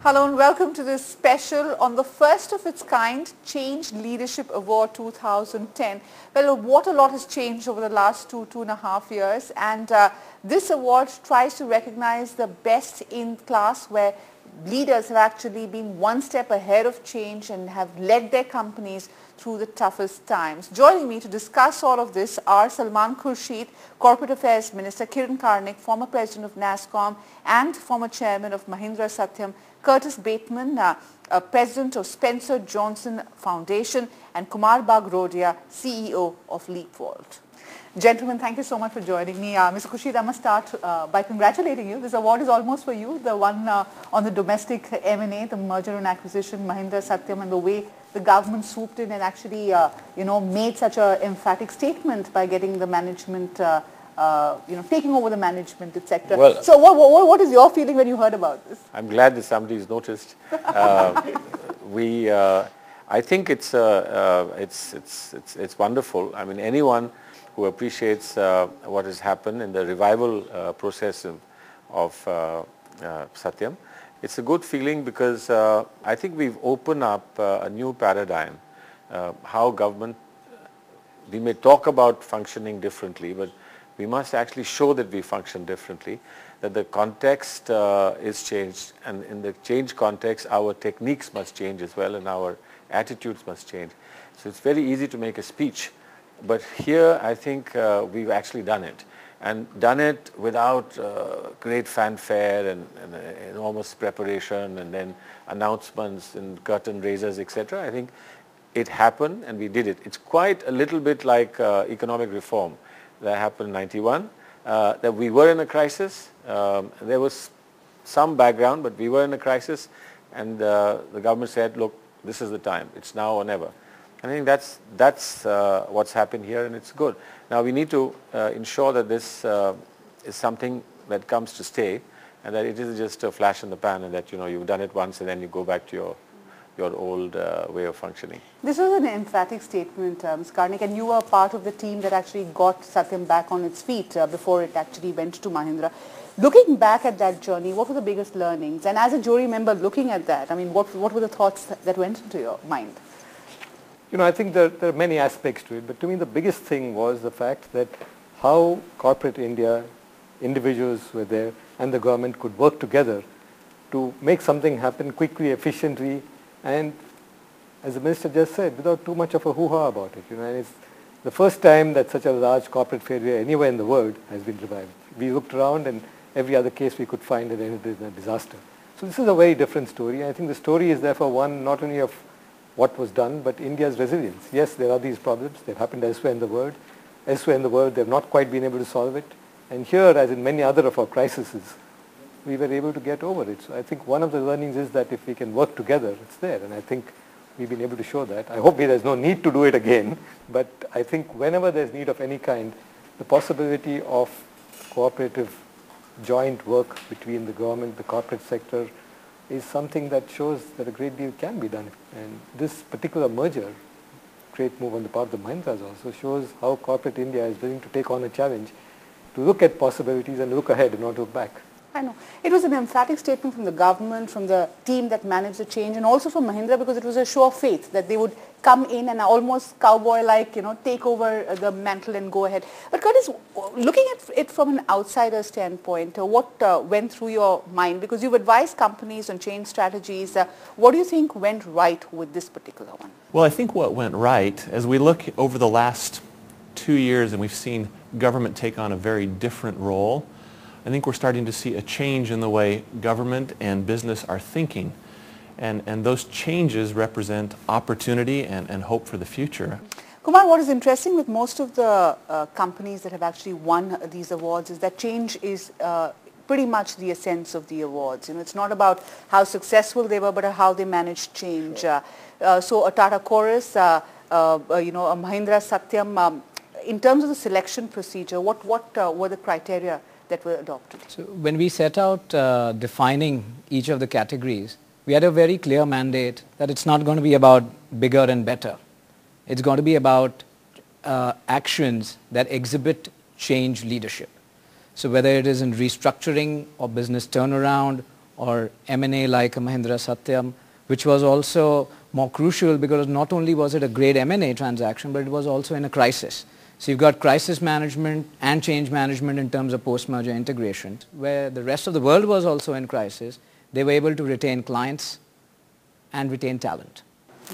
Hello and welcome to this special on the first of its kind Change Leadership Award 2010. Well, what a lot has changed over the last two and a half years, and this award tries to recognize the best in class where leaders have actually been one step ahead of change and have led their companies through the toughest times. Joining me to discuss all of this are Salman Khurshid, Corporate Affairs Minister, Kiran Karnik, former President of NASSCOM and former Chairman of Mahindra Satyam, Curtis Bateman, President of Spencer Johnson Foundation, and Kumar Bagrodia, CEO of LeapVault. Gentlemen, thank you so much for joining me. Mr. Khurshid, I must start by congratulating you. This award is almost for you, the one on the domestic M&A, the merger and acquisition, Mahindra Satyam, and the way the government swooped in and actually, made such an emphatic statement by getting the management, taking over the management, etc. Well, so what is your feeling when you heard about this? I'm glad that somebody's noticed. I think it's wonderful. I mean, anyone who appreciates what has happened in the revival process of Satyam, it's a good feeling because I think we've opened up a new paradigm. How government, we may talk about functioning differently, but we must actually show that we function differently, that the context is changed, and in the change context, our techniques must change as well, and our attitudes must change. So it's very easy to make a speech, but here I think we've actually done it, and done it without great fanfare and enormous preparation and then announcements and curtain raisers, etc. I think it happened and we did it. It's quite a little bit like economic reform that happened in 91, that we were in a crisis. There was some background, but we were in a crisis, and the government said, look, this is the time. It's now or never. I think that's what's happened here, and it's good. Now we need to ensure that this is something that comes to stay, and that it is just a flash in the pan, and that you've done it once and then you go back to your old way of functioning. This was an emphatic statement, Ms. Karnik, and you were part of the team that actually got Satyam back on its feet before it actually went to Mahindra. Looking back at that journey, what were the biggest learnings? And as a jury member looking at that, I mean, what were the thoughts that went into your mind? I think there are many aspects to it, but to me the biggest thing was the fact that how corporate India, individuals were there, and the government could work together to make something happen quickly, efficiently, and as the minister just said, without too much of a hoo-ha about it. And it's the first time that such a large corporate failure anywhere in the world has been revived. We looked around and every other case we could find had ended in a disaster. So this is a very different story. I think the story is therefore one not only of what was done, but India's resilience. Yes, there are these problems. They've happened elsewhere in the world. Elsewhere in the world, they've not quite been able to solve it. And here, as in many other of our crises, we were able to get over it. So I think one of the learnings is that if we can work together, it's there. And I think we've been able to show that. I hope there's no need to do it again. But I think whenever there's need of any kind, the possibility of cooperative joint work between the government, the corporate sector, is something that shows that a great deal can be done. And this particular merger, great move on the part of the Mahindras also, shows how corporate India is willing to take on a challenge, to look at possibilities and look ahead and not look back. I know. It was an emphatic statement from the government, from the team that managed the change, and also from Mahindra, because it was a show of faith that they would come in and almost cowboy-like, take over the mantle and go ahead. But Curtis, looking at it from an outsider standpoint, what went through your mind? Because you've advised companies on change strategies. What do you think went right with this particular one? Well, I think what went right, as we look over the last 2 years and we've seen government take on a very different role, I think we're starting to see a change in the way government and business are thinking. And those changes represent opportunity and hope for the future. Kumar, what is interesting with most of the companies that have actually won these awards is that change is pretty much the essence of the awards. It's not about how successful they were, but how they managed change. So a Tata Chorus, a Mahindra Satyam, in terms of the selection procedure, what were the criteria that were adopted? So when we set out defining each of the categories, we had a very clear mandate that it's not going to be about bigger and better. It's going to be about actions that exhibit change leadership. So whether it is in restructuring or business turnaround or M&A like Mahindra Satyam, which was also more crucial because not only was it a great M&A transaction, but it was also in a crisis. So you've got crisis management and change management in terms of post-merger integration, where the rest of the world was also in crisis. They were able to retain clients and retain talent.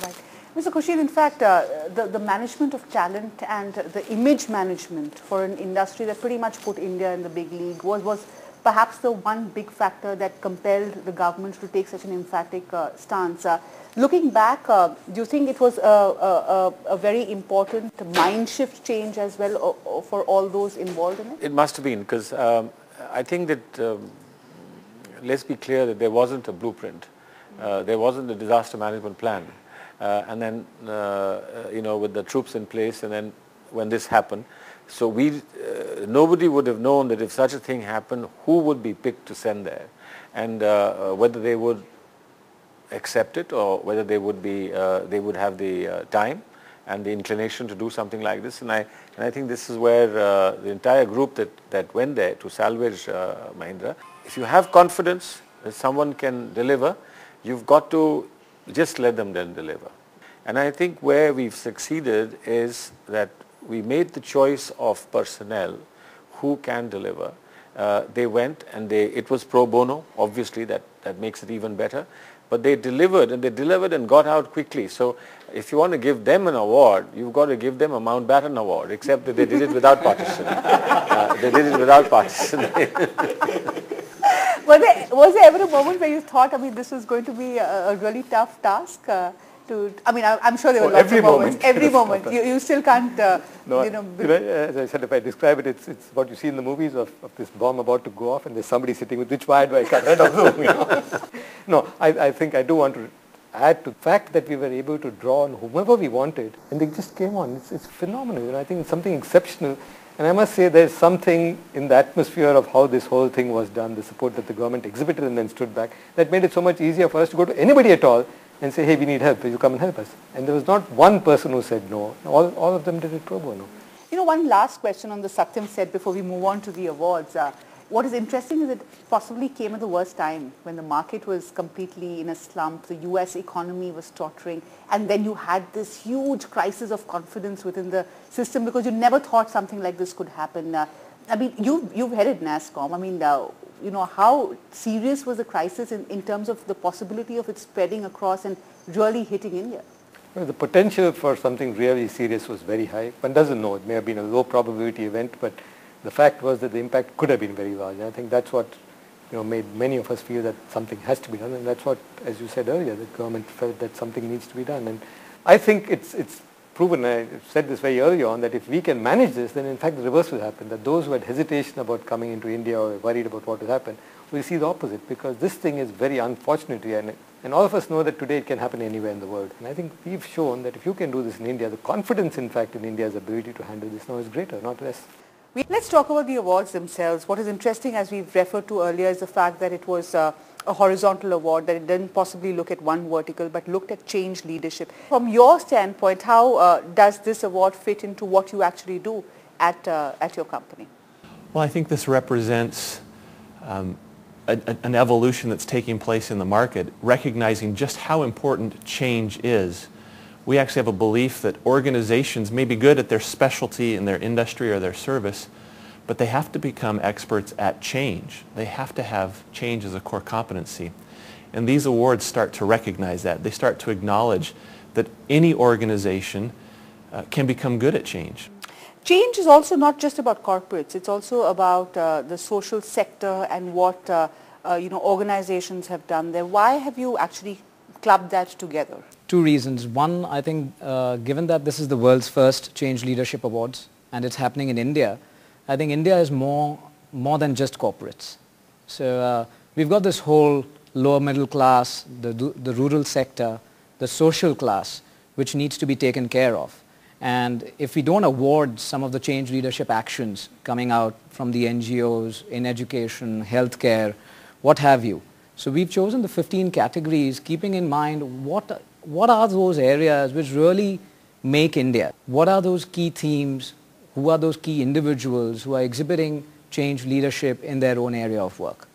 Right. Mr. Khurshed, in fact, the management of talent and the image management for an industry that pretty much put India in the big league was perhaps the one big factor that compelled the government to take such an emphatic stance. Looking back, do you think it was a very important mind shift change as well for all those involved in it? It must have been, because I think that, let's be clear that there wasn't a blueprint. There wasn't a disaster management plan. And then, with the troops in place, and then when this happened, so nobody would have known that if such a thing happened, who would be picked to send there, and whether they would accept it or whether they would have the time and the inclination to do something like this. And I think this is where the entire group that went there to salvage Mahindra. If you have confidence that someone can deliver, you've got to just let them then deliver. And I think where we've succeeded is that we made the choice of personnel who can deliver. They went and it was pro bono, obviously that makes it even better. But they delivered and got out quickly. So if you want to give them an award, you've got to give them a Mountbatten award, except that they did it without partition. They did it without partition. Was there ever a moment where you thought, this was going to be a really tough task? I'm sure there were lots of moments. Every moment. You still can't, as I said, if I describe it, it's what you see in the movies of this bomb about to go off and there's somebody sitting with which wire do I cut? I don't know. No, I think I do want to add to the fact that we were able to draw on whomever we wanted, and they just came on. It's phenomenal. I think it's something exceptional. And I must say there's something in the atmosphere of how this whole thing was done, the support that the government exhibited and then stood back, that made it so much easier for us to go to anybody at all and say, hey, we need help, will you come and help us? And there was not one person who said no. All of them did it pro bono. One last question on the Satyam set before we move on to the awards. What is interesting is it possibly came at the worst time when the market was completely in a slump, the US economy was tottering, and then you had this huge crisis of confidence within the system because you never thought something like this could happen. You've headed NASSCOM. How serious was the crisis in terms of the possibility of it spreading across and really hitting India? Well, the potential for something really serious was very high. One doesn't know. It may have been a low probability event, but the fact was that the impact could have been very large. And I think that's what made many of us feel that something has to be done. And that's what, as you said earlier, the government felt that something needs to be done. And I think it's proven, I said this very early on, that if we can manage this, then in fact the reverse will happen. That those who had hesitation about coming into India or worried about what will happen will see the opposite, because this thing is very unfortunate. And all of us know that today it can happen anywhere in the world. And I think we've shown that if you can do this in India, the confidence in fact in India's ability to handle this now is greater, not less. Let's talk about the awards themselves. What is interesting, as we've referred to earlier, is the fact that it was a horizontal award, that it didn't possibly look at one vertical, but looked at change leadership. From your standpoint, how does this award fit into what you actually do at your company? Well, I think this represents an evolution that's taking place in the market, recognizing just how important change is. We actually have a belief that organizations may be good at their specialty in their industry or their service, but they have to become experts at change. They have to have change as a core competency. And these awards start to recognize that. They start to acknowledge that any organization can become good at change. Change is also not just about corporates. It's also about the social sector and what organizations have done there. Why have you actually clubbed that together? Two reasons. One, I think given that this is the world's first Change Leadership Awards and it's happening in India, I think India is more than just corporates. So we've got this whole lower middle class, the rural sector, the social class, which needs to be taken care of. And if we don't award some of the change leadership actions coming out from the NGOs in education, healthcare, what have you. So we've chosen the 15 categories, keeping in mind what are those areas which really make India? What are those key themes? Who are those key individuals who are exhibiting change leadership in their own area of work?